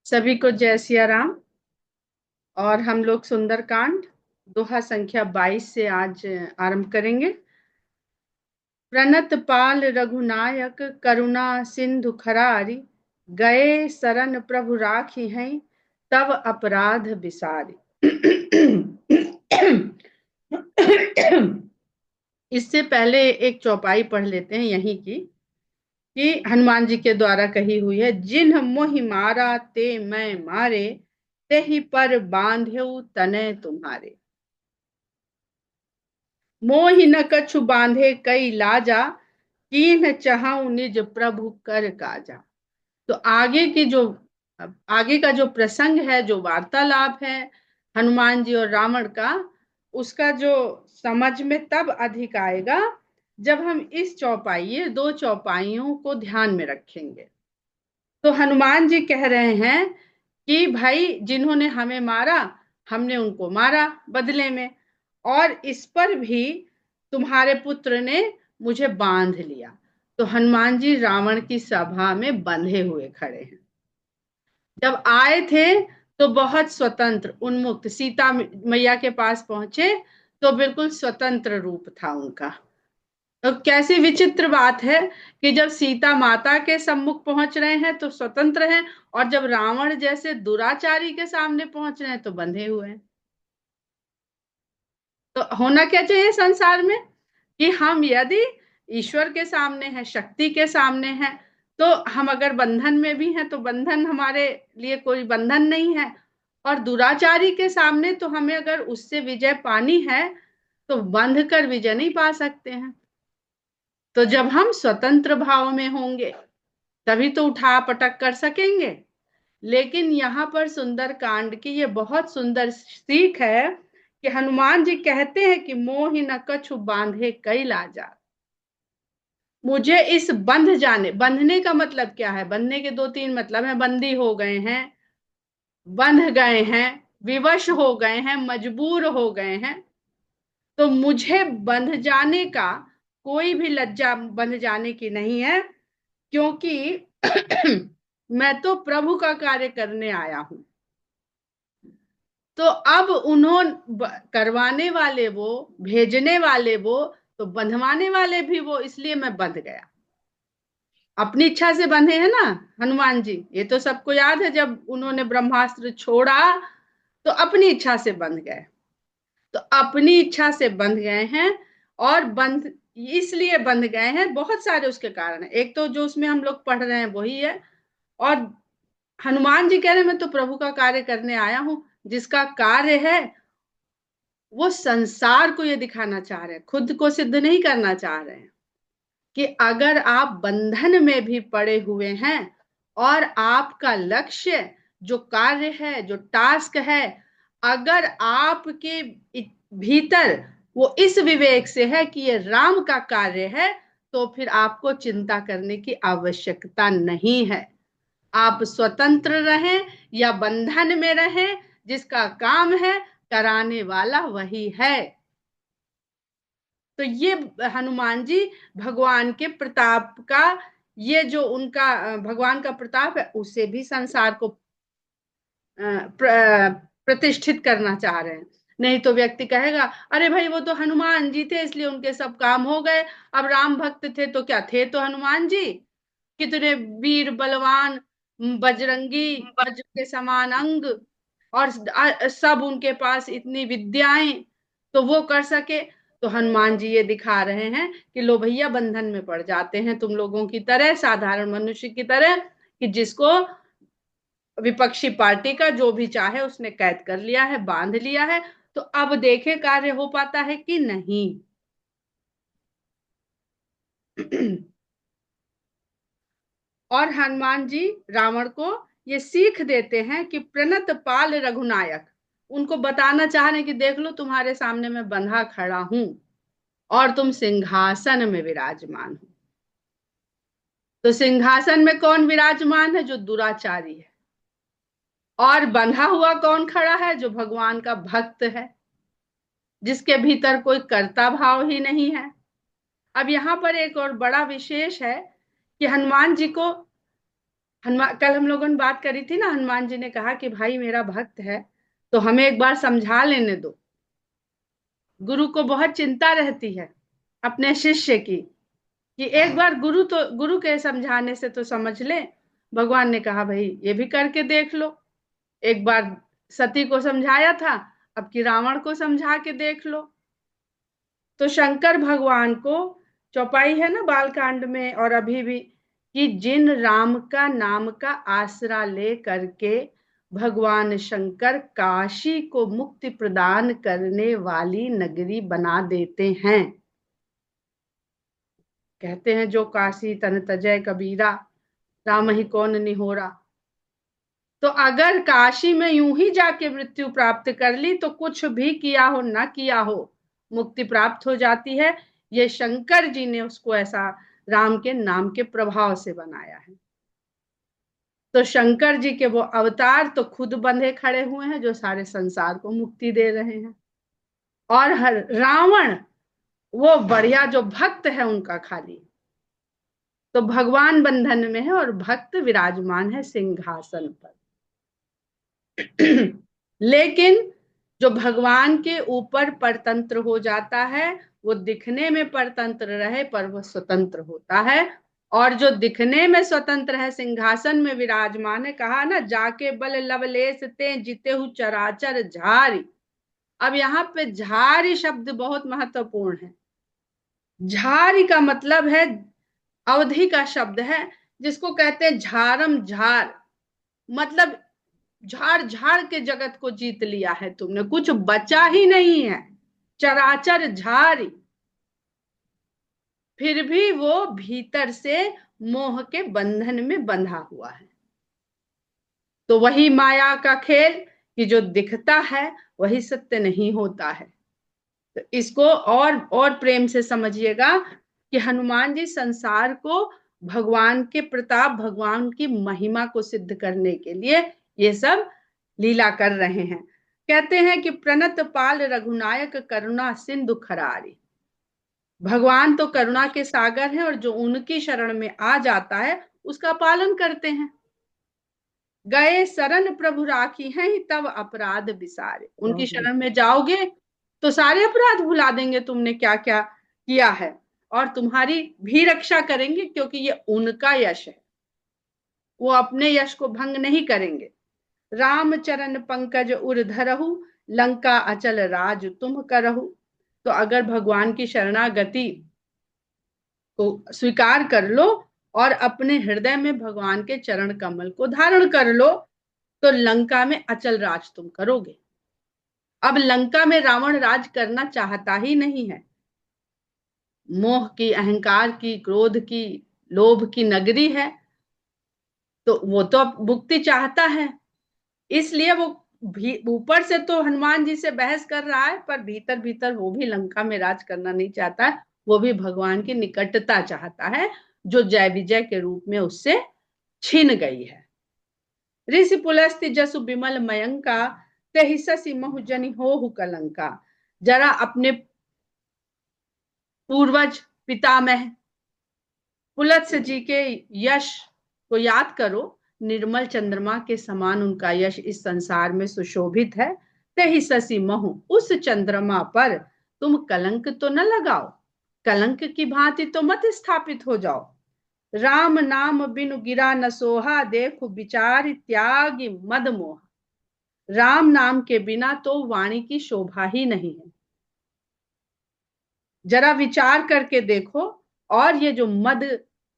सभी को जय सिया राम। और हम लोग सुंदरकांड दोहा संख्या 22 से आज आरंभ करेंगे। प्रणत पाल रघुनायक करुणा सिंधु खरारी, गए शरण प्रभु राखी हैं तब अपराध विसारी। इससे पहले एक चौपाई पढ़ लेते हैं यहीं की, कि हनुमान जी के द्वारा कही हुई है। जिन्ह मोहि मारा ते मैं मारे, तेहि पर बांधेउ तनय तुम्हारे। मोहि न कछु बांधे कई लाजा, कीन्ह चाहऊं निज प्रभु कर काजा। तो आगे का जो प्रसंग है, जो वार्तालाप है हनुमान जी और रावण का, उसका जो समझ में तब अधिक आएगा जब हम इस चौपाई, ये दो चौपाइयों को ध्यान में रखेंगे। तो हनुमान जी कह रहे हैं कि भाई, जिन्होंने हमें मारा, हमने उनको मारा बदले में, और इस पर भी तुम्हारे पुत्र ने मुझे बांध लिया। तो हनुमान जी रावण की सभा में बंधे हुए खड़े हैं। जब आए थे तो बहुत स्वतंत्र उन्मुक्त, सीता मैया के पास पहुंचे तो बिल्कुल स्वतंत्र रूप था उनका। तो कैसी विचित्र बात है कि जब सीता माता के सम्मुख पहुंच रहे हैं तो स्वतंत्र हैं, और जब रावण जैसे दुराचारी के सामने पहुंच रहे हैं तो बंधे हुए हैं। तो होना क्या चाहिए संसार में, कि हम यदि ईश्वर के सामने हैं, शक्ति के सामने हैं, तो हम अगर बंधन में भी हैं तो बंधन हमारे लिए कोई बंधन नहीं है। और दुराचारी के सामने तो हमें अगर उससे विजय पानी है तो बंध कर विजय नहीं पा सकते हैं। तो जब हम स्वतंत्र भाव में होंगे तभी तो उठा पटक कर सकेंगे। लेकिन यहाँ पर सुंदर कांड की ये बहुत सुंदर सीख है कि हनुमान जी कहते हैं कि मोहि न कछु बांधे कई लाजा। मुझे इस बंध जाने, बंधने का मतलब क्या है? बंधने के दो तीन मतलब है। बंदी हो गए हैं, बंध गए हैं, विवश हो गए हैं, मजबूर हो गए हैं। तो मुझे बंध जाने का कोई भी लज्जा बंध जाने की नहीं है, क्योंकि मैं तो प्रभु का कार्य करने आया हूं। तो अब उन्होंने करवाने वाले वो, भेजने वाले वो, तो बंधवाने वाले भी वो, इसलिए मैं बंध गया। अपनी इच्छा से बंधे हैं ना हनुमान जी, ये तो सबको याद है। जब उन्होंने ब्रह्मास्त्र छोड़ा तो अपनी इच्छा से बंध गए। तो अपनी इच्छा से बंध गए हैं, और बंध इसलिए बंध गए हैं, बहुत सारे उसके कारण है। एक तो जो उसमें हम लोग पढ़ रहे हैं वही है। और हनुमान जी कह रहे हैं मैं तो प्रभु का कार्य करने आया हूं। जिसका कार्य है वो संसार को ये दिखाना चाह रहे हैं, खुद को सिद्ध नहीं करना चाह रहे हैं, कि अगर आप बंधन में भी पड़े हुए हैं और आपका लक्ष्य, जो कार्य है, जो टास्क है, अगर आपके भीतर वो इस विवेक से है कि ये राम का कार्य है, तो फिर आपको चिंता करने की आवश्यकता नहीं है। आप स्वतंत्र रहें या बंधन में रहें, जिसका काम है कराने वाला वही है। तो ये हनुमान जी भगवान के प्रताप का, ये जो उनका भगवान का प्रताप है, उसे भी संसार को प्रतिष्ठित करना चाह रहे हैं। नहीं तो व्यक्ति कहेगा अरे भाई, वो तो हनुमान जी थे इसलिए उनके सब काम हो गए। अब राम भक्त थे तो क्या, थे तो हनुमान जी कितने वीर बलवान, बजरंगी, वज्र के समान अंग, और सब उनके पास इतनी विद्याएं, तो वो कर सके। तो हनुमान जी ये दिखा रहे हैं कि लो भैया, बंधन में पड़ जाते हैं तुम लोगों की तरह, साधारण मनुष्य की तरह, कि जिसको विपक्षी पार्टी का जो भी चाहे उसने कैद कर लिया है, बांध लिया है। तो अब देखे कार्य हो पाता है कि नहीं। और हनुमान जी रावण को ये सीख देते हैं कि प्रणत पाल रघुनायक, उनको बताना चाह रहे हैं कि देख लो, तुम्हारे सामने मैं बंधा खड़ा हूं और तुम सिंहासन में विराजमान हो। तो सिंहासन में कौन विराजमान है? जो दुराचारी है। और बंधा हुआ कौन खड़ा है? जो भगवान का भक्त है, जिसके भीतर कोई कर्ता भाव ही नहीं है। अब यहाँ पर एक और बड़ा विशेष है कि हनुमान जी को हनुमान, कल हम लोगों ने बात करी थी ना, हनुमान जी ने कहा कि भाई मेरा भक्त है तो हमें एक बार समझा लेने दो। गुरु को बहुत चिंता रहती है अपने शिष्य की, कि एक बार गुरु के समझाने से तो समझ ले। भगवान ने कहा भाई ये भी करके देख लो। एक बार सती को समझाया था, अब की रावण को समझा के देख लो। तो शंकर भगवान को चौपाई है ना बालकांड में और अभी भी, कि जिन राम का नाम का आसरा ले करके भगवान शंकर काशी को मुक्ति प्रदान करने वाली नगरी बना देते हैं। कहते हैं जो काशी तन तजय कबीरा, राम ही कौन निहोरा। तो अगर काशी में यूं ही जाके मृत्यु प्राप्त कर ली तो कुछ भी किया हो ना किया हो मुक्ति प्राप्त हो जाती है। ये शंकर जी ने उसको ऐसा राम के नाम के प्रभाव से बनाया है। तो शंकर जी के वो अवतार तो खुद बंधे खड़े हुए हैं जो सारे संसार को मुक्ति दे रहे हैं। और हर रावण वो बढ़िया जो भक्त है उनका खाली, तो भगवान बंधन में है और भक्त विराजमान है सिंहासन पर। लेकिन जो भगवान के ऊपर परतंत्र हो जाता है वो दिखने में परतंत्र रहे पर वो स्वतंत्र होता है। और जो दिखने में स्वतंत्र है सिंहासन में विराजमान है, कहा ना जाके बल लवलेश ते जिते हु चराचर झारी। अब यहाँ पे झारी शब्द बहुत महत्वपूर्ण है। झारी का मतलब है अवधि का शब्द है, जिसको कहते हैं झारम झार। मतलब झाड़ झाड़ के जगत को जीत लिया है तुमने, कुछ बचा ही नहीं है, चराचर झारी। फिर भी वो भीतर से मोह के बंधन में बंधा हुआ है। तो वही माया का खेल कि जो दिखता है वही सत्य नहीं होता है। तो इसको और प्रेम से समझिएगा कि हनुमान जी संसार को भगवान के प्रताप, भगवान की महिमा को सिद्ध करने के लिए ये सब लीला कर रहे हैं। कहते हैं कि प्रणत पाल रघुनायक करुणा सिंधु खरारी। भगवान तो करुणा के सागर हैं और जो उनकी शरण में आ जाता है उसका पालन करते हैं। गए शरण प्रभु राखी हैं तब अपराध बिसारे। उनकी शरण में जाओगे तो सारे अपराध भुला देंगे तुमने क्या क्या किया है, और तुम्हारी भी रक्षा करेंगे, क्योंकि ये उनका यश है, वो अपने यश को भंग नहीं करेंगे। राम चरण पंकज उर धरहु लंका अचल राज तुम करहु। तो अगर भगवान की शरणागति को स्वीकार कर लो और अपने हृदय में भगवान के चरण कमल को धारण कर लो तो लंका में अचल राज तुम करोगे। अब लंका में रावण राज करना चाहता ही नहीं है। मोह की, अहंकार की, क्रोध की, लोभ की नगरी है, तो वो तो मुक्ति चाहता है। इसलिए वो ऊपर से तो हनुमान जी से बहस कर रहा है पर भीतर भीतर वो भी लंका में राज करना नहीं चाहता है। वो भी भगवान की निकटता चाहता है जो जय विजय के रूप में उससे छीन गई है। ऋषि पुलस्ति जसु विमल मयंका तेहि ससी महु जनि होहु कलंका। जरा अपने पूर्वज पितामह पुलत्स्य जी के यश को याद करो। निर्मल चंद्रमा के समान उनका यश इस संसार में सुशोभित है। तेहि ससी महु, उस चंद्रमा पर तुम कलंक तो न लगाओ, कलंक की भांति तो मत स्थापित हो जाओ। राम नाम बिनु गिरा न सोहा देखो विचार त्यागी मद मोह। राम नाम के बिना तो वाणी की शोभा ही नहीं है। जरा विचार करके देखो, और ये जो मद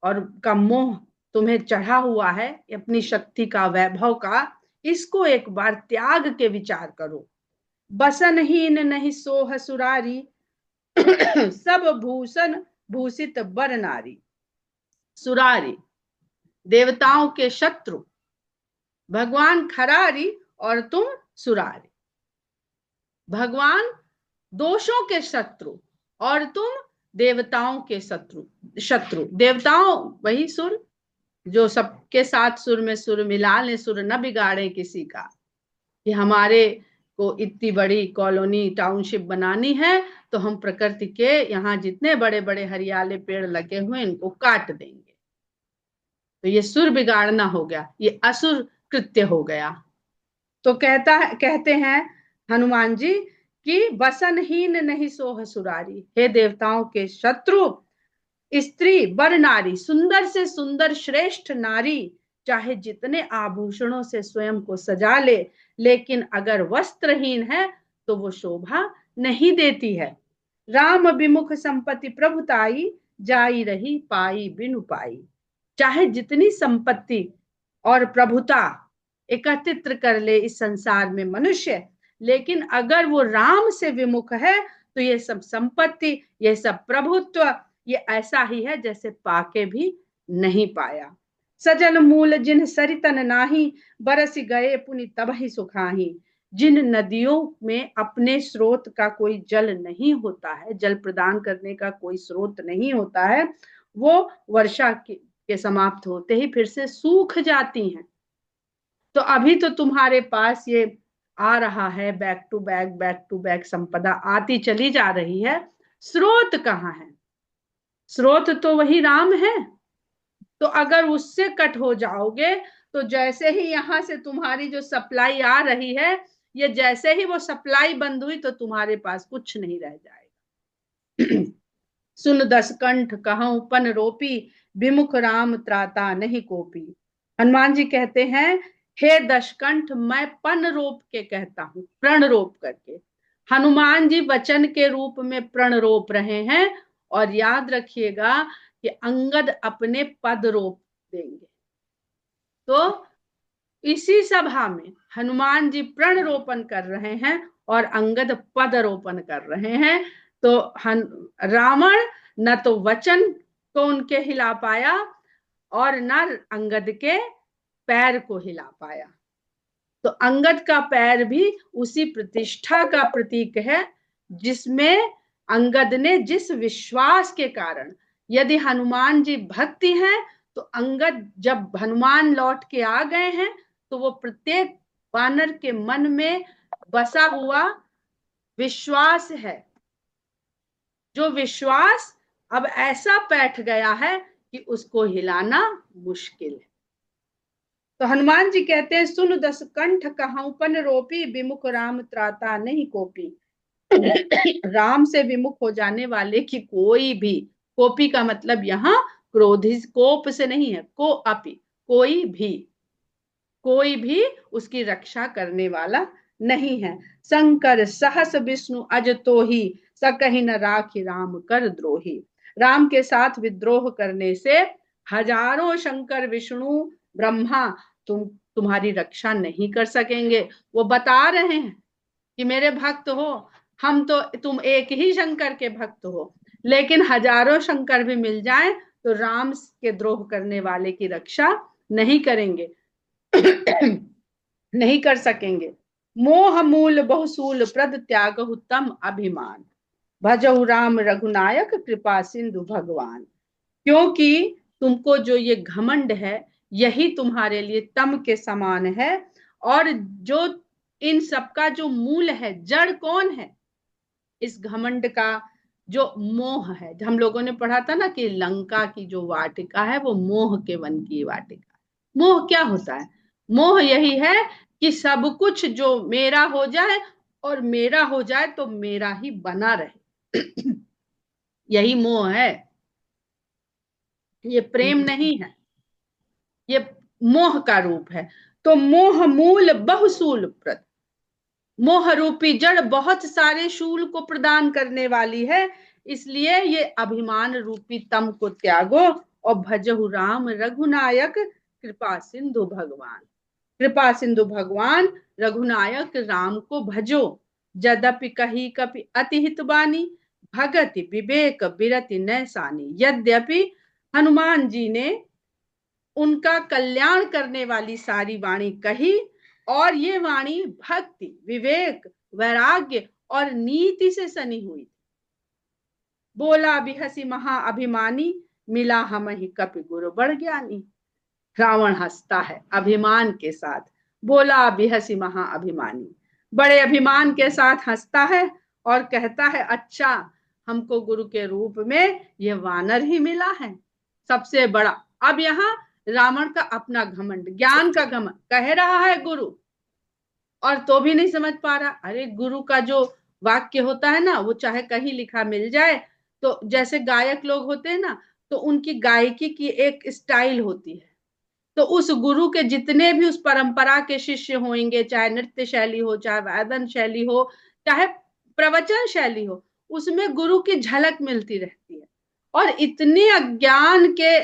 और का मोह तुम्हें चढ़ा हुआ है अपनी शक्ति का, वैभव का, इसको एक बार त्याग के विचार करो। बसनहीन नहीं सोह सुरारी सब भूषण भूषित बर नारी। सुरारी देवताओं के शत्रु, भगवान खरारी और तुम सुरारी। भगवान दोषों के शत्रु और तुम देवताओं के शत्रु। देवताओं वही सुर जो सबके साथ सुर में सुर मिला ले, सुर न बिगाड़े किसी का। कि हमारे को इतनी बड़ी कॉलोनी टाउनशिप बनानी है तो हम प्रकृति के यहाँ जितने बड़े बड़े हरियाले पेड़ लगे हुए इनको काट देंगे। तो ये सुर बिगाड़ना हो गया, ये असुर कृत्य हो गया। तो कहते हैं हनुमान जी कि बसनहीन नहीं सोह सुरारी, हे देवताओं के शत्रु, स्त्री वर नारी, सुंदर से सुंदर श्रेष्ठ नारी चाहे जितने आभूषणों से स्वयं को सजा ले, लेकिन अगर वस्त्रहीन है तो वो शोभा नहीं देती है। राम विमुख संपत्ति प्रभुताई, जाई रही पाई बिनु पाई। चाहे जितनी संपत्ति और प्रभुता एकत्रित कर ले इस संसार में मनुष्य, लेकिन अगर वो राम से विमुख है तो ये सब संपत्ति, ये सब प्रभुत्व, ये ऐसा ही है जैसे पाके भी नहीं पाया। सजल मूल जिन सरितन नाही, बरस गए पुनि तब ही सुखाही। जिन नदियों में अपने स्रोत का कोई जल नहीं होता है, जल प्रदान करने का कोई स्रोत नहीं होता है, वो वर्षा के समाप्त होते ही फिर से सूख जाती हैं। तो अभी तो तुम्हारे पास ये आ रहा है, बैक टू बैक संपदा आती चली जा रही है, स्रोत कहाँ है? स्रोत तो वही राम है। तो अगर उससे कट हो जाओगे तो जैसे ही यहां से तुम्हारी जो सप्लाई आ रही है, ये जैसे ही वो सप्लाई बंद हुई तो तुम्हारे पास कुछ नहीं रह जाएगा। सुन दस कंठ कहूं पन रोपी, विमुख राम त्राता नहीं कोपी। हनुमान जी कहते हैं, हे दशकंठ, मैं पन रोप के कहता हूं, प्रण रोप करके। हनुमान जी वचन के रूप में प्रण रोप रहे हैं, और याद रखिएगा कि अंगद अपने पद रोप देंगे। तो इसी सभा में हनुमान जी प्रण रोपण कर रहे हैं और अंगद पद रोपण कर रहे हैं। तो रावण न तो वचन को उनके हिला पाया और न अंगद के पैर को हिला पाया। तो अंगद का पैर भी उसी प्रतिष्ठा का प्रतीक है जिसमें अंगद ने, जिस विश्वास के कारण, यदि हनुमान जी भक्ति हैं तो अंगद जब हनुमान लौट के आ गए हैं तो वो प्रत्येक वानर के मन में बसा हुआ विश्वास है, जो विश्वास अब ऐसा बैठ गया है कि उसको हिलाना मुश्किल है। तो हनुमान जी कहते हैं, सुन दस कंठ कहूं पन रोपी, विमुख राम त्राता नहीं कोपी। राम से विमुख हो जाने वाले की कोई भी, कोपी का मतलब यहाँ क्रोधी, कोप से नहीं है, को अपी, कोई भी उसकी रक्षा करने वाला नहीं है। शंकर सहस विष्णु अज तो ही, सकहि न राखी राम कर द्रोही। राम के साथ विद्रोह करने से हजारों शंकर विष्णु ब्रह्मा तुम्हारी रक्षा नहीं कर सकेंगे। वो बता रहे हैं कि मेरे भक्त हो, हम तो, तुम एक ही शंकर के भक्त हो, लेकिन हजारों शंकर भी मिल जाएं तो राम के द्रोह करने वाले की रक्षा नहीं करेंगे, नहीं कर सकेंगे। मोह मूल बहुसूल प्रद त्याग तम अभिमान, भजहु राम रघुनायक कृपा सिंधु भगवान। क्योंकि तुमको जो ये घमंड है, यही तुम्हारे लिए तम के समान है। और जो इन सबका जो मूल है, जड़ कौन है इस घमंड का? जो मोह है। हम लोगों ने पढ़ा था ना कि लंका की जो वाटिका है वो मोह के वन की वाटिका। मोह क्या होता है? मोह यही है कि सब कुछ जो मेरा हो जाए, और मेरा हो जाए तो मेरा ही बना रहे। यही मोह है, ये प्रेम नहीं है, ये मोह का रूप है। तो मोह मूल बहुसूल प्रद, मोह रूपी जड़ बहुत सारे शूल को प्रदान करने वाली है, इसलिए ये अभिमान रूपी तम को त्यागो और भजहु राम रघुनायक कृपा सिंधु भगवान। कृपा सिंधु भगवान रघुनायक राम को भजो। जदपि कही कपि अति हितबानी, भगति विवेक बिरति नैसानी। यद्यपि हनुमान जी ने उनका कल्याण करने वाली सारी वाणी कही, और ये वाणी भक्ति, विवेक, वैराग्य और नीति से सनी हुई। बोला बिहसी महाअभिमानी, मिला हम ही कपि गुरु बड़ ज्ञानी। रावण हंसता है अभिमान के साथ, बोला बिहसी महाअभिमानी, बड़े अभिमान के साथ हंसता है और कहता है, अच्छा हमको गुरु के रूप में ये वानर ही मिला है सबसे बड़ा। अब यहाँ रावण का अपना घमंड, ज्ञान का घमंड, कह रहा है गुरु और तो भी नहीं समझ पा रहा। अरे गुरु का जो वाक्य होता है ना, वो चाहे कहीं लिखा मिल जाए, तो जैसे गायक लोग होते हैं ना, तो उनकी गायकी की एक स्टाइल होती है। तो उस गुरु के जितने भी उस परंपरा के शिष्य होंगे, चाहे नृत्य शैली हो, चाहे वादन शैली हो, चाहे प्रवचन शैली हो, उसमें गुरु की झलक मिलती रहती है। और इतने अज्ञान के,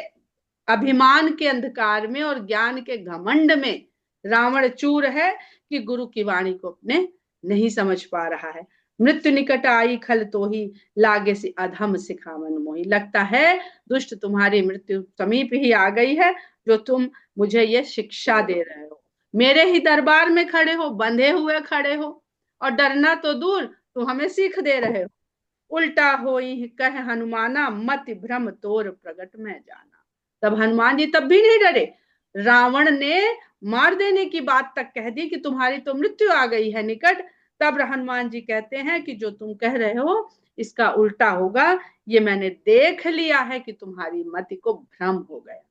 अभिमान के अंधकार में और ज्ञान के घमंड में रावण चूर है कि गुरु की वाणी को अपने नहीं समझ पा रहा है। मृत्यु निकट आई खल तो ही, लागे सी अधम सिखावन मोही। लगता है दुष्ट तुम्हारी मृत्यु समीप ही आ गई है, जो तुम मुझे ये शिक्षा दे रहे हो। मेरे ही दरबार में खड़े हो, बंधे हुए खड़े हो, और डरना तो दूर, तुम हमें सीख दे रहे हो। उल्टा होई कह हनुमाना, मति भ्रम तोर प्रगट में जाना। तब हनुमान जी तब भी नहीं डरे। रावण ने मार देने की बात तक कह दी कि तुम्हारी तो मृत्यु आ गई है निकट। तब हनुमान जी कहते हैं कि जो तुम कह रहे हो इसका उल्टा होगा, ये मैंने देख लिया है कि तुम्हारी मति को भ्रम हो गया।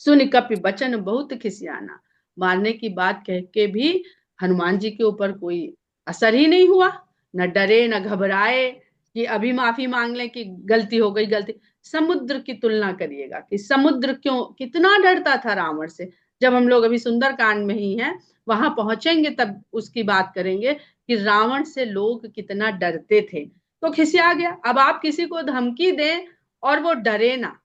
सुन कपि बचन बहुत खिसियाना। मारने की बात कह के भी हनुमान जी के ऊपर कोई असर ही नहीं हुआ, न डरे न घबराए कि अभी माफी मांग लें कि गलती हो गई, गलती। समुद्र की तुलना करिएगा कि समुद्र क्यों कितना डरता था रावण से। जब हम लोग अभी सुंदर कांड में ही हैं, वहां पहुंचेंगे तब उसकी बात करेंगे कि रावण से लोग कितना डरते थे। तो खिसिया गया। अब आप किसी को धमकी दें और वो डरे ना,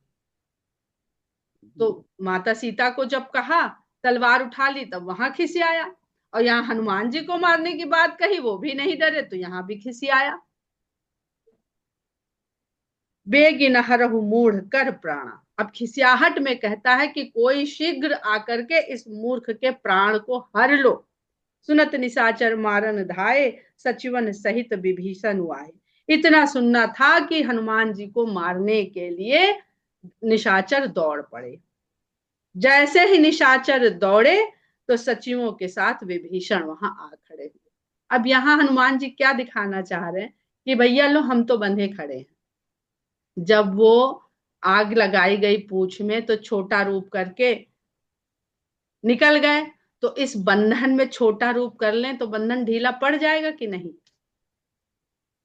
तो माता सीता को जब कहा तलवार उठा ली, तब वहां खिसियाया। और यहाँ हनुमान जी को मारने की बात कही, वो भी नहीं डरे, तो यहाँ भी खिसियाया। बेगिन हरहु मूढ़ कर प्राणा। अब खिसियाहट में कहता है कि कोई शीघ्र आकर के इस मूर्ख के प्राण को हर लो। सुनत निशाचर मारन धाये, सचिवन सहित विभीषण आए। इतना सुनना था कि हनुमान जी को मारने के लिए निशाचर दौड़ पड़े। जैसे ही निशाचर दौड़े तो सचिवों के साथ विभीषण वहां आ खड़े हुए। अब यहाँ हनुमान जी क्या दिखाना चाह रहे हैं कि भैया लो हम तो बंधे खड़े हैं। जब वो आग लगाई गई पूंछ में तो छोटा रूप करके निकल गए, तो इस बंधन में छोटा रूप कर लें तो बंधन ढीला पड़ जाएगा कि नहीं।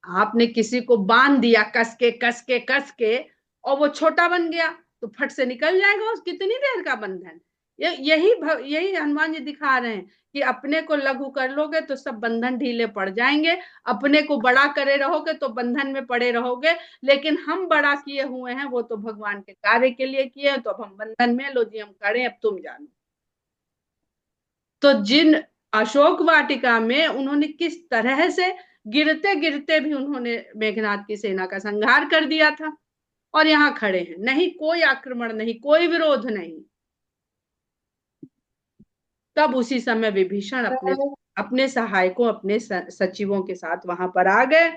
आपने किसी को बांध दिया कस के कस के कस के, और वो छोटा बन गया, तो फट से निकल जाएगा उस कितनी देर का बंधन। यही यही हनुमान जी दिखा रहे हैं कि अपने को लघु कर लोगे तो सब बंधन ढीले पड़ जाएंगे, अपने को बड़ा करे रहोगे तो बंधन में पड़े रहोगे। लेकिन हम बड़ा किए हुए हैं, वो तो भगवान के कार्य के लिए किए हैं, तो अब हम बंधन में, लो जी हम खड़े, अब तुम जानो। तो जिन अशोक वाटिका में उन्होंने किस तरह से गिरते गिरते भी उन्होंने मेघनाद की सेना का संहार कर दिया था, और यहाँ खड़े हैं, नहीं कोई आक्रमण, नहीं कोई विरोध नहीं। तब उसी समय विभीषण अपने अपने सहायकों, अपने सचिवों के साथ वहां पर आ गए।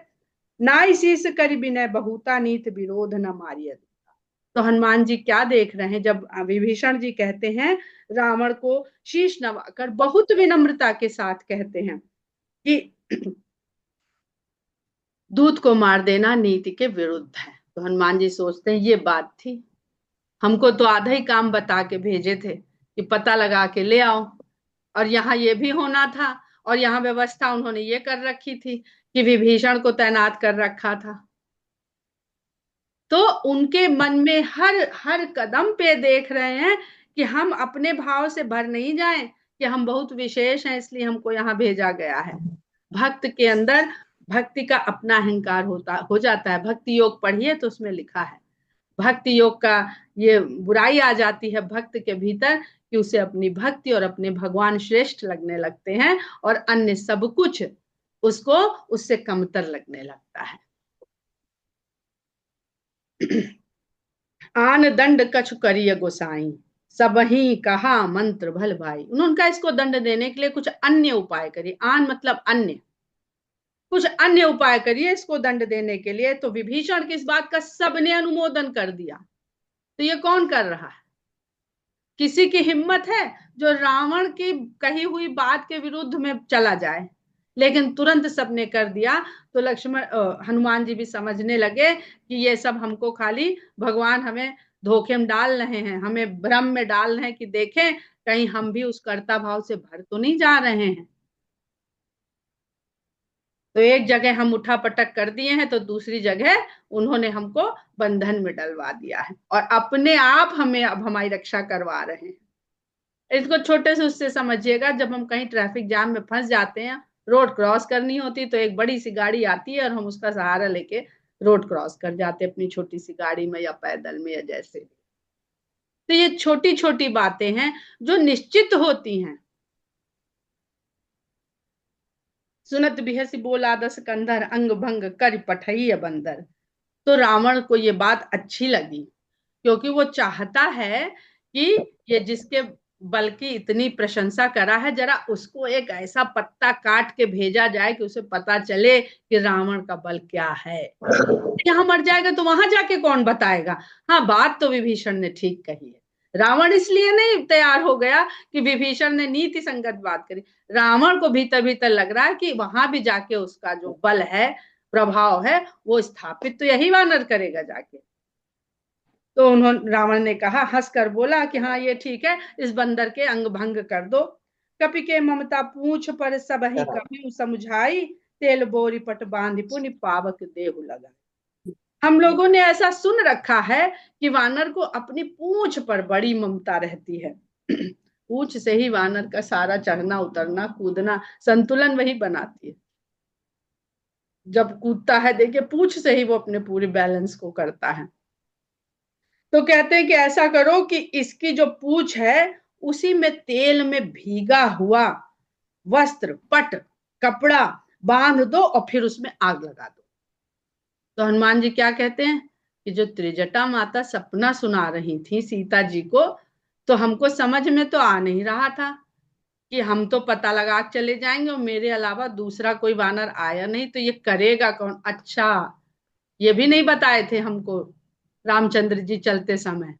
नाई शीस करि बिनय बहुता, नीत विरोध न मारियत। तो हनुमान जी क्या देख रहे हैं, जब विभीषण जी कहते हैं रावण को शीश नवाकर बहुत विनम्रता के साथ कहते हैं कि दूत को मार देना नीति के विरुद्ध है, तो हनुमान जी सोचते हैं ये बात थी, हमको तो आधा ही काम बता के भेजे थे कि पता लगा के ले आओ, और यहाँ ये भी होना था, और यहाँ व्यवस्था उन्होंने ये कर रखी थी कि विभीषण को तैनात कर रखा था। तो उनके मन में हर हर कदम पे देख रहे हैं कि हम अपने भाव से भर नहीं जाएं कि हम बहुत विशेष हैं इसलिए हमको यहाँ भेजा गया है। भक्त के अंदर भक्ति का अपना अहंकार होता हो जाता है। भक्ति योग पढ़िए तो उसमें लिखा है, भक्ति योग का ये बुराई आ जाती है भक्त के भीतर कि उसे अपनी भक्ति और अपने भगवान श्रेष्ठ लगने लगते हैं, और अन्य सब कुछ उसको उससे कमतर लगने लगता है। आन दंड कछु करिय गोसाई, सब ही कहा मंत्र भल भाई। उन्होंने इसको दंड देने के लिए कुछ अन्य उपाय करिए। आन मतलब अन्य, कुछ अन्य उपाय करिए इसको दंड देने के लिए। तो विभीषण की इस बात का सबने अनुमोदन कर दिया। तो ये कौन कर रहा है? किसी की हिम्मत है जो रावण की कही हुई बात के विरुद्ध में चला जाए? लेकिन तुरंत सबने कर दिया। तो लक्ष्मण हनुमान जी भी समझने लगे कि ये सब हमको खाली भगवान हमें धोखे में डाल रहे हैं, हमें भ्रम में डाल रहे हैं कि देखें कहीं हम भी उस कर्ता भाव से भर तो नहीं जा रहे हैं। तो एक जगह हम उठा पटक कर दिए हैं तो दूसरी जगह उन्होंने हमको बंधन में डलवा दिया है और अपने आप हमें अब हमारी रक्षा करवा रहे हैं। इसको छोटे से उससे समझिएगा, जब हम कहीं ट्रैफिक जाम में फंस जाते हैं, रोड क्रॉस करनी होती तो एक बड़ी सी गाड़ी आती है और हम उसका सहारा लेके रोड क्रॉस कर जाते हैं अपनी छोटी सी गाड़ी में या पैदल में या जैसे भी। तो ये छोटी छोटी बातें हैं जो निश्चित होती हैं। सुनत बिहसी बोला दस कंधर, अंग भंग कर पठई बंदर। तो रावण को ये बात अच्छी लगी, क्योंकि वो चाहता है कि ये जिसके बल की इतनी प्रशंसा करा है, जरा उसको एक ऐसा पत्ता काट के भेजा जाए कि उसे पता चले कि रावण का बल क्या है। यहाँ मर जाएगा तो वहां जाके कौन बताएगा। हाँ, बात तो विभीषण ने ठीक कही है। रावण इसलिए नहीं तैयार हो गया कि विभीषण ने नीति संगत बात करी, रावण को भीतर भीतर लग रहा है कि वहां भी जाके उसका जो बल है, प्रभाव है, वो स्थापित तो यही वानर करेगा जाके। तो उन्होंने रावण ने कहा, हंस कर बोला कि हाँ ये ठीक है, इस बंदर के अंग भंग कर दो। कपि के ममता पूछ पर सब ही कपि समझाई, तेल बोरी पट बांध पुनि पावक देहु लगा। हम लोगों ने ऐसा सुन रखा है कि वानर को अपनी पूंछ पर बड़ी ममता रहती है। पूंछ से ही वानर का सारा चढ़ना उतरना कूदना संतुलन वही बनाती है। जब कूदता है देखिए, पूंछ से ही वो अपने पूरे बैलेंस को करता है। तो कहते हैं कि ऐसा करो कि इसकी जो पूंछ है उसी में तेल में भीगा हुआ वस्त्र पट कपड़ा बांध दो और फिर उसमें आग लगा दो। तो हनुमान जी क्या कहते हैं कि जो त्रिजटा माता सपना सुना रही थी सीता जी को, तो हमको समझ में तो आ नहीं रहा था कि हम तो पता लगा चले जाएंगे और मेरे अलावा दूसरा कोई वानर आया नहीं, तो ये करेगा कौन। अच्छा, ये भी नहीं बताए थे हमको रामचंद्र जी चलते समय।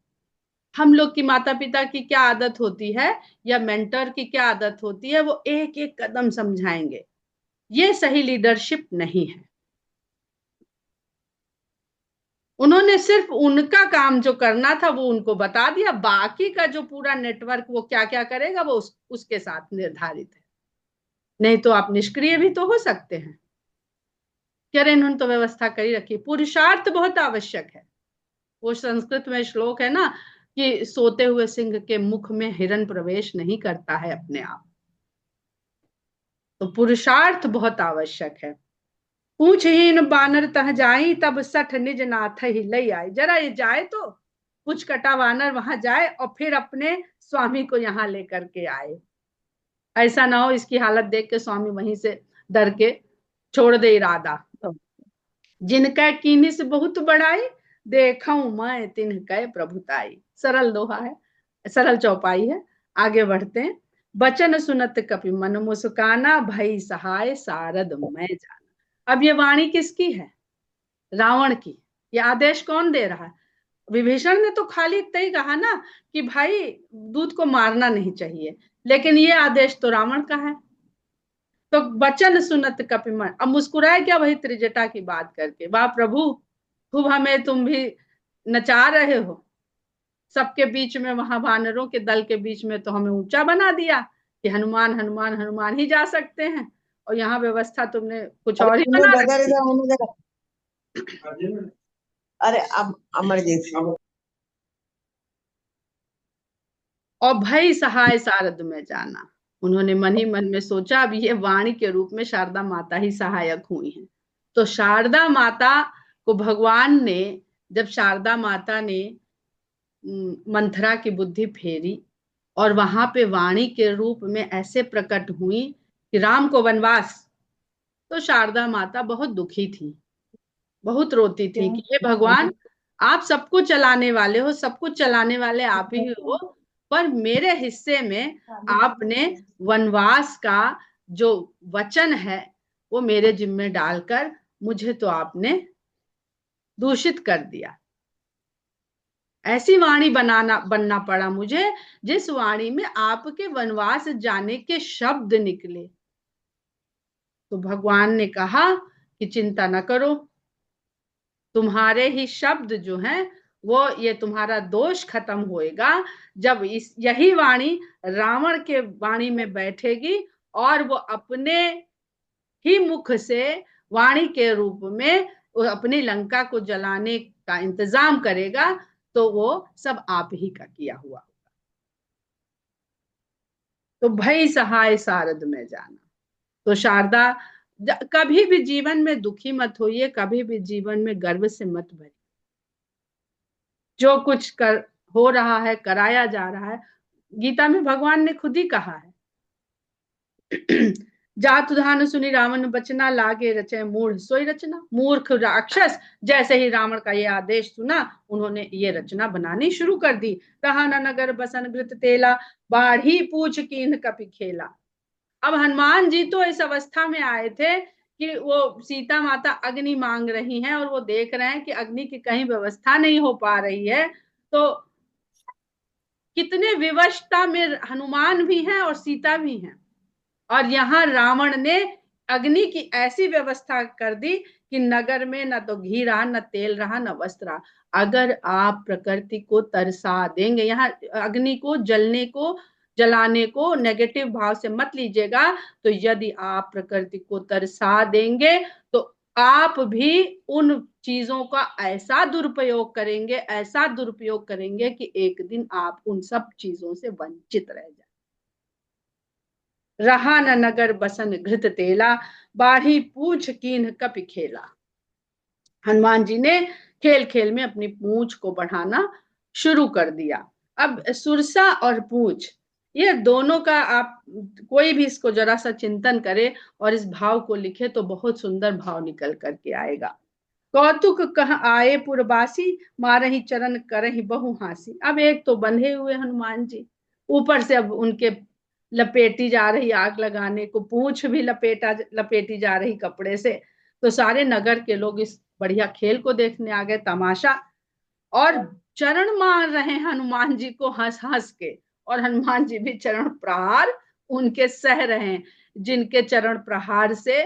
हम लोग की माता पिता की क्या आदत होती है या मेंटर की क्या आदत होती है, वो एक एक कदम समझाएंगे। ये सही लीडरशिप नहीं है। उन्होंने सिर्फ उनका काम जो करना था वो उनको बता दिया, बाकी का जो पूरा नेटवर्क वो क्या क्या करेगा वो उसके साथ निर्धारित है। नहीं तो आप निष्क्रिय भी तो हो सकते हैं। कह रहे इन्होंने तो व्यवस्था करी रखी। पुरुषार्थ बहुत आवश्यक है। वो संस्कृत में श्लोक है ना कि सोते हुए सिंह के मुख में हिरण प्रवेश नहीं करता है अपने आप। तो पुरुषार्थ बहुत आवश्यक है। पूछहीन बानर तह जाई, तब सठ निज नाथ ही लई आई। जरा ये जाए तो कुछ कटा वानर वहां जाए और फिर अपने स्वामी को यहाँ लेकर के आए। ऐसा ना हो इसकी हालत देख के स्वामी वहीं से डर के छोड़ दे इरादा। जिनका कीनी से बहुत बड़ाई, देखूं मैं तिनकै प्रभुताई। सरल दोहा है, सरल चौपाई है। आगे बढ़ते हैं। बचन सुनत कपि मन मुस्काना, भई सहाय सारद मैं जाना। अब ये वाणी किसकी है? रावण की। ये आदेश कौन दे रहा है? विभीषण ने तो खाली इतना ही कहा ना कि भाई दूध को मारना नहीं चाहिए, लेकिन ये आदेश तो रावण का है। तो बचन सुनत कपि मन, अब मुस्कुराए क्या वही त्रिजटा की बात करके, वाह प्रभु खूब हमें तुम भी नचा रहे हो। सबके बीच में, वहां वानरों के दल के बीच में तो हमें ऊंचा बना दिया कि हनुमान हनुमान हनुमान ही जा सकते हैं, और यहाँ व्यवस्था तुमने कुछ और ही बना रखी। अरे अब इमरजेंसी। और भई सहाय सारद में जाना। उन्होंने मन ही मन में सोचा अब ये वाणी के रूप में शारदा माता ही सहायक हुई हैं। तो शारदा माता को भगवान ने, जब शारदा माता ने मंथरा की बुद्धि फेरी और वहां पे वाणी के रूप में ऐसे प्रकट हुई कि राम को वनवास, तो शारदा माता बहुत दुखी थी, बहुत रोती थी कि हे भगवान, आप सब कुछ चलाने वाले हो, सब कुछ चलाने वाले आप ही हो, पर मेरे हिस्से में आपने वनवास का जो वचन है वो मेरे जिम्मे डालकर मुझे तो आपने दूषित कर दिया। ऐसी वाणी बनना पड़ा मुझे जिस वाणी में आपके वनवास जाने के शब्द निकले। तो भगवान ने कहा कि चिंता न करो, तुम्हारे ही शब्द जो हैं वो ये तुम्हारा दोष खत्म होएगा जब इस यही वाणी रावण के वाणी में बैठेगी और वो अपने ही मुख से वाणी के रूप में वो अपनी लंका को जलाने का इंतजाम करेगा, तो वो सब आप ही का किया हुआ। तो भई सहाय सारद में जाना। तो शारदा, कभी भी जीवन में दुखी मत होइए, कभी भी जीवन में गर्व से मत भरिए। जो कुछ कर हो रहा है, कराया जा रहा है, गीता में भगवान ने खुद ही कहा है जातु धान सुनी रावण बचना, लागे रचे मूढ़ सोई रचना। मूर्ख राक्षस जैसे ही रावण का ये आदेश सुना, उन्होंने ये रचना बनानी शुरू कर दी। रहा न नगर बसन घृत तेला, बाढ़ी पूछ कीन कपि खेला। अब हनुमान जी तो इस अवस्था में आए थे कि वो सीता माता अग्नि मांग रही हैं और वो देख रहे हैं कि अग्नि की कहीं व्यवस्था नहीं हो पा रही है। तो कितने विवशता में हनुमान भी हैं और सीता भी हैं। और यहाँ रावण ने अग्नि की ऐसी व्यवस्था कर दी कि नगर में न तो घी रहा, न तेल रहा, न वस्त्र रहा। अगर आप प्रकृति को तरसा देंगे, यहाँ अग्नि को जलने को जलाने को नेगेटिव भाव से मत लीजिएगा, तो यदि आप प्रकृति को तरसा देंगे तो आप भी उन चीजों का ऐसा दुरुपयोग करेंगे, ऐसा दुरुपयोग करेंगे कि एक दिन आप उन सब चीजों से वंचित रह जाए। रहा न नगर बसन घृत तेला, बाढ़ी पूछ कीन कपि खेला। हनुमान जी ने खेल खेल में अपनी पूंछ को बढ़ाना शुरू कर दिया। अब सुरसा और पूंछ, ये दोनों का आप कोई भी इसको जरा सा चिंतन करे और इस भाव को लिखे तो बहुत सुंदर भाव निकल करके आएगा। कौतुक कह आए पुरबासी, मारही चरण करही बहु हासी। अब एक तो बंधे हुए हनुमान जी, ऊपर से अब उनके लपेटी जा रही आग लगाने को, पूंछ भी लपेटी जा रही कपड़े से। तो सारे नगर के लोग इस बढ़िया खेल को देखने आ गए, तमाशा। और चरण मार रहे हैं हनुमान जी को हंस हंस के, और हनुमान जी भी चरण प्रहार उनके सह रहे हैं, जिनके चरण प्रहार से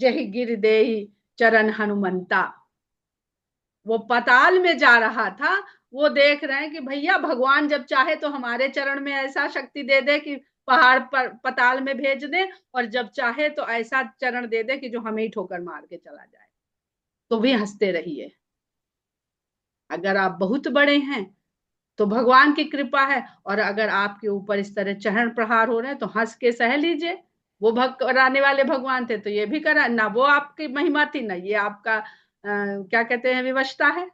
जही गिर देहि चरण हनुमंता। वो पताल में जा रहा था, वो देख रहे हैं कि भैया भगवान जब चाहे तो हमारे चरण में ऐसा शक्ति दे दे कि पहाड़ पर पताल में भेज दे, और जब चाहे तो ऐसा चरण दे दे कि जो हमें ही ठोकर मार के चला जाए। तो भी हंसते रहिए। अगर आप बहुत बड़े हैं तो भगवान की कृपा है, और अगर आपके ऊपर इस तरह चरण प्रहार हो रहे हैं तो हंस के सह लीजिए। वो कराने वाले भगवान थे तो ये भी करा ना, वो आपकी महिमा थी ना ये आपका क्या कहते हैं विवशता है।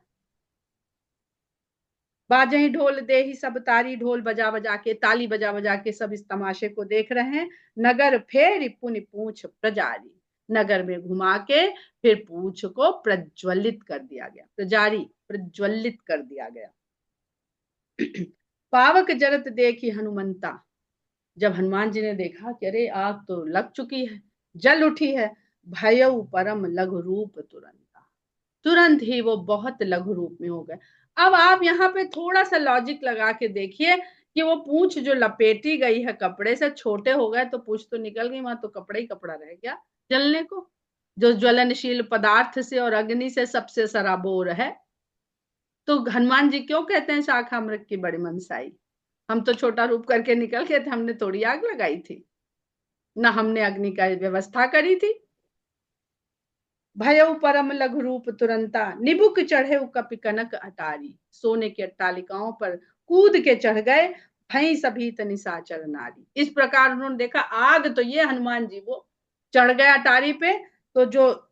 बाजही ढोल दे ही सब तारी, ढोल बजा बजा के, ताली बजा बजा के सब इस तमाशे को देख रहे हैं। नगर फेर पुनि पूछ प्रजारी, नगर में घुमा के फिर पूछ को प्रज्वलित कर दिया गया, प्रजारी प्रज्वलित कर दिया गया। पावक जरत देखी हनुमंता, जब हनुमान जी ने देखा कि अरे आग तो लग चुकी है, जल उठी है, भयउ परम लघु रूप तुरंता, तुरंत ही वो बहुत लघु रूप में हो गए। अब आप यहाँ पे थोड़ा सा लॉजिक लगा के देखिए कि वो पूंछ जो लपेटी गई है कपड़े से, छोटे हो गए तो पूंछ तो निकल गई, वहां तो कपड़ा ही कपड़ा रह गया जलने को, जो ज्वलनशील पदार्थ से और अग्नि से सबसे सराबोर है। तो हनुमान जी क्यों कहते हैं शाखा मृग की बड़ी मनसाई? हम तो छोटा रूप करके निकल गए थे, हमने थोड़ी आग लगाई थी, ना हमने अग्नि का व्यवस्था करी थी। भयउ परम लघु रूप तुरंता, निबुक चढ़े कपि कनक अटारी, सोने की अट्टालिकाओं पर कूद के चढ़ गए भई सभी निशाचर नारी। इस प्रकार उन्होंने देखा आग तो ये हनुमान जी वो चढ़ गया अटारी पे, तो जो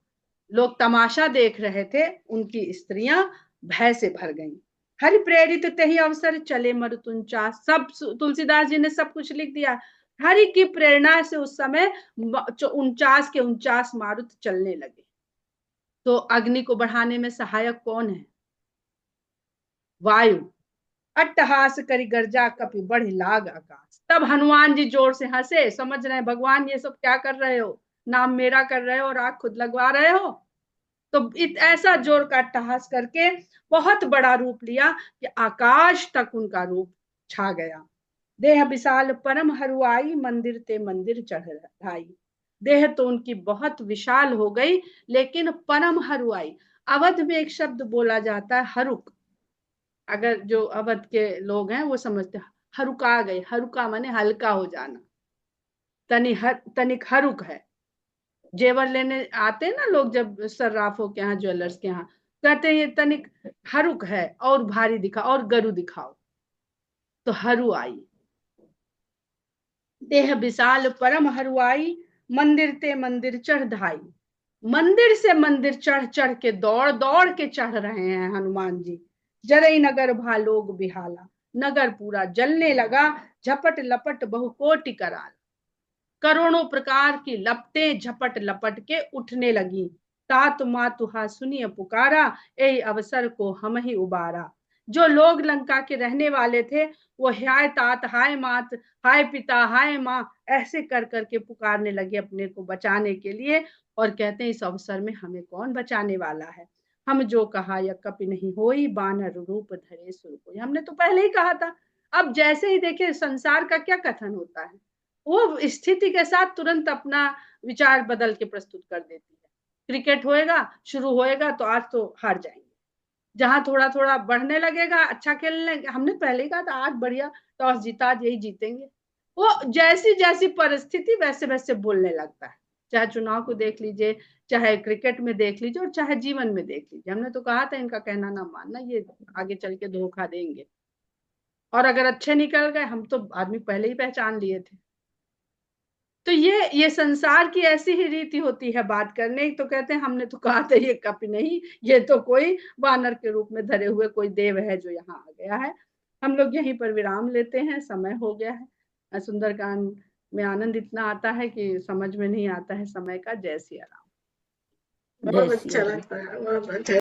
लोग तमाशा देख रहे थे उनकी स्त्रियां भय से भर गईं। हरि प्रेरित तही अवसर चले मरुतुंचा, सब तुलसीदास जी ने सब कुछ लिख दिया। हरि की प्रेरणा से उस समय 49 के 49 मारुत चलने लगे। तो अग्नि को बढ़ाने में सहायक कौन है? वायु। अट्टहास करी गर्जा कपि बढ़ी लाग आकाश। तब हनुमान जी जोर से हंसे, समझ रहे हैं भगवान ये सब क्या कर रहे हो, नाम मेरा कर रहे हो और आग खुद लगवा रहे हो। तो ऐसा जोर का अट्टहास करके बहुत बड़ा रूप लिया कि आकाश तक उनका रूप छा गया। देह विशाल परम हरुआई, मंदिर ते मंदिर चढ़ाई। देह तो उनकी बहुत विशाल हो गई, लेकिन परम हरुआई, अवध में एक शब्द बोला जाता है हरुक, अगर जो अवध के लोग हैं वो समझते हरुका गए, हरुका माने हल्का हो जाना, तनिक हरुक है। जेवर लेने आते हैं ना लोग जब सर्राफों के यहाँ, ज्वेलर्स के यहाँ, कहते हैं ये तनिक हरुक है और भारी दिखा और गरु दिखाओ, तो हरू आई। देह विशाल परम हरुआई, मंदिर ते मंदिर चढ़ धाई। मंदिर से मंदिर चढ़ चढ़ के दौड़ दौड़ के चढ़ रहे हैं हनुमान जी। जरई नगर भालोग बिहाला, नगर पूरा जलने लगा, झपट लपट बहुकोटि कराल। करोड़ों प्रकार की लपटें झपट लपट के उठने लगी। तात मातुहा सुनिए पुकारा, ए अवसर को हम ही उबारा। जो लोग लंका के रहने वाले थे वो हाय तात, हाय मात, हाय पिता, हाय माँ, ऐसे कर करके पुकारने लगे अपने को बचाने के लिए, और कहते हैं इस अवसर में हमें कौन बचाने वाला है। हम जो कहा यह कपि नहीं होई, बानर रूप धरे सुर कोई। हमने तो पहले ही कहा था। अब जैसे ही देखे संसार का क्या कथन होता है, वो स्थिति के साथ तुरंत अपना विचार बदल के प्रस्तुत कर देती है। क्रिकेट होएगा, शुरू होएगा तो आज तो हार जाएंगे, जहां थोड़ा थोड़ा बढ़ने लगेगा, अच्छा खेलने लगेगा, हमने पहले ही कहा था आज बढ़िया टॉस जीता, आज यही जीतेंगे। वो जैसी जैसी परिस्थिति वैसे वैसे बोलने लगता है। चाहे चुनाव को देख लीजिए, चाहे क्रिकेट में देख लीजिए, और चाहे जीवन में देख लीजिए। हमने तो कहा था इनका कहना ना मानना, ये आगे चल के धोखा देंगे। और अगर अच्छे निकल गए, हम तो आदमी पहले ही पहचान लिए थे। तो ये संसार की ऐसी ही रीति होती है बात करने की। तो कहते हैं हमने तो कहा था ये कपि नहीं, ये तो कोई वानर के रूप में धरे हुए कोई देव है जो यहाँ आ गया है। हम लोग यहीं पर विराम लेते हैं, समय हो गया है। सुंदरकांड में आनंद इतना आता है कि समझ में नहीं आता है समय का। जय सिया राम। जय बहुत श्री अच्छा राम। लगता है, बहुत अच्छा।